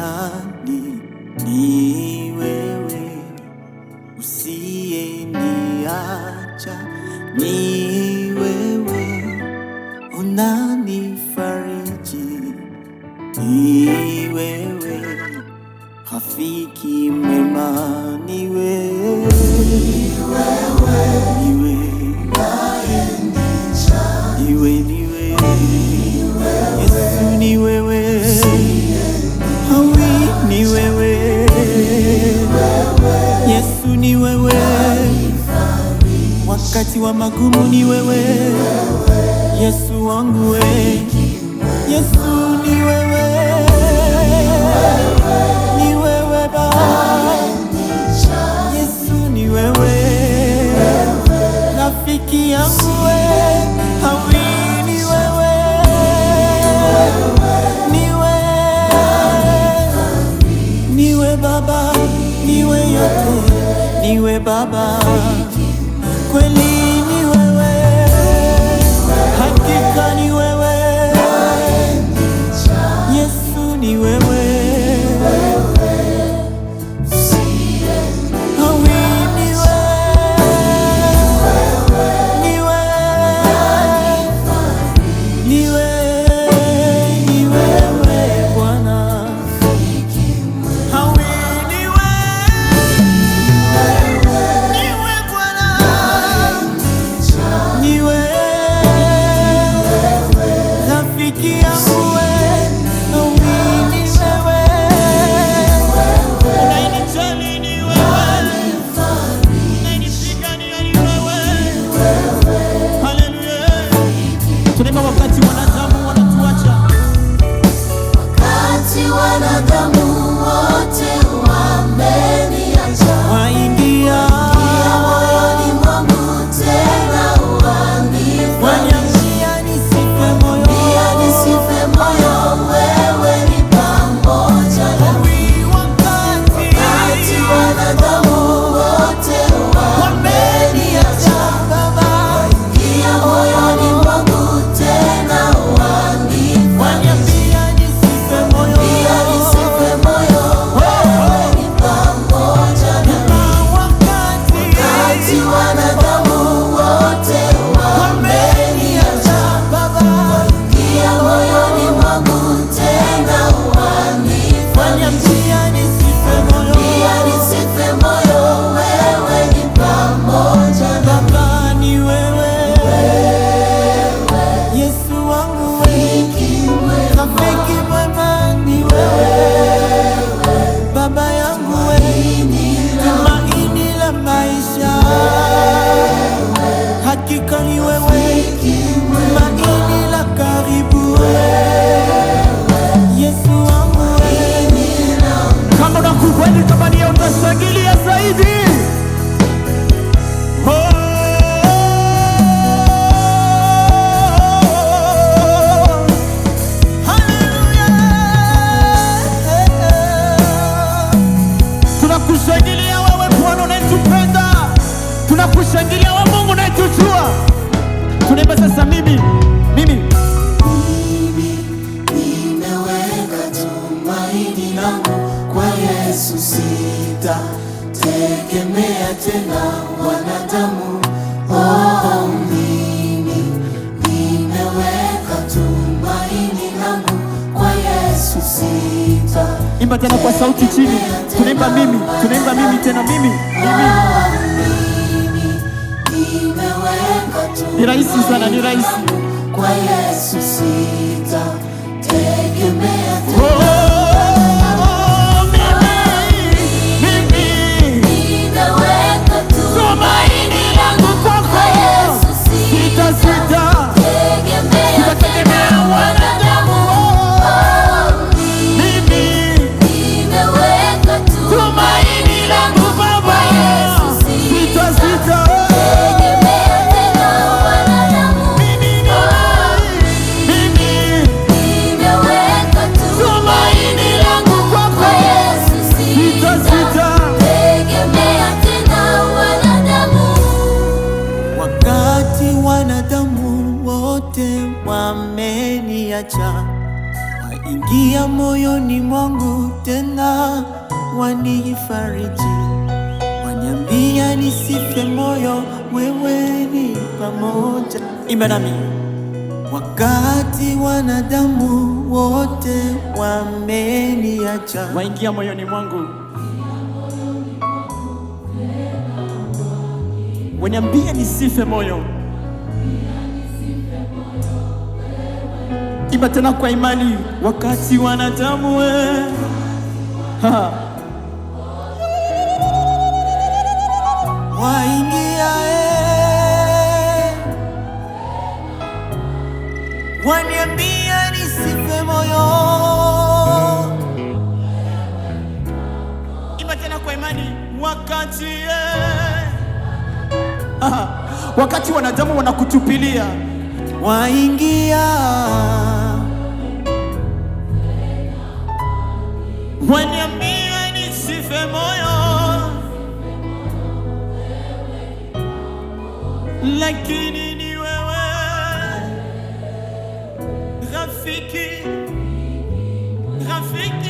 duniani ni wewe, usiyeniacha ni wewe, unanifariji ni wewe, rafiki mwema ni wewe, Yesu ni wewe, hawi ni wewe, Yesu ni wewe, wakati wa magumu ni wewe, Yesu wangu we, Yesu ni wewe, ni wewe Baba, Yesu ni wewe, rafiki yangu we, hawi ni wewe, niwe Baba, niwe yote, niwe Baba, kweli ni wewe, hakika ni wewe, Yesu ni wewe, hawi ni wewe Bwana, hawi wakati wanadamu wanatuacha, wakati wanadamu wote wameniacha, waingia moyoni mwangu tena waniambia nisife moyo, wewe ni pamoja nami. Wakati wanadamu wote wameniacha, waingia moyoni mwangu tena waniambia nisife moyo, wewe ni pamoja nami. Wakati wanadamu wote wameniacha, waingia moyoni mwangu tena waniambia nisife moyo, wewe ni pamoja nami. Baba ni wewe, Yesu wangu rafiki mwema ni wewe, Baba yangu tumaini la maisha, hakika ni wewe, tumaini la karibu, Yesu wangu kama unakubali, kama ni utashangilia zaidi. Tunakushangilia wewe Bwana unayetupenda, tunakushangilia wewe Mungu unayetujua. Tunaimba sasa, mimi nimeweka tumaini langu kwa Yesu, sitategemea tena wanadamu. Mimi nimeweka tumaini langu kwa Yesu, imba tena kwa sauti chini, tunaimba mimi tena, mimi ni rahisi sana, ni rahisi kwa Yesu, sitategemea tena. Nimeweka tumaini langu kwa Yesu, sitategemea wanadamu. Nimeweka tumaini langu kwa Yesu, sitategemea tena wanadamu. Nimeweka tumaini moyoni mwangu, tena wanifariji, waniambia nisife moyo, wewe ni pamoja. Imba nami. Wakati wanadamu wote wameniacha, waingia moyoni mwangu, waniambia nisife moyo. Imba tena kwa imani. Wakati wanadamu waingia waniambia nisife moyo. Imba tena kwa imani. Wakati wanadamu wanakutupilia, waingia waniambia nisife moyo, lakini ni wewe rafiki, rafiki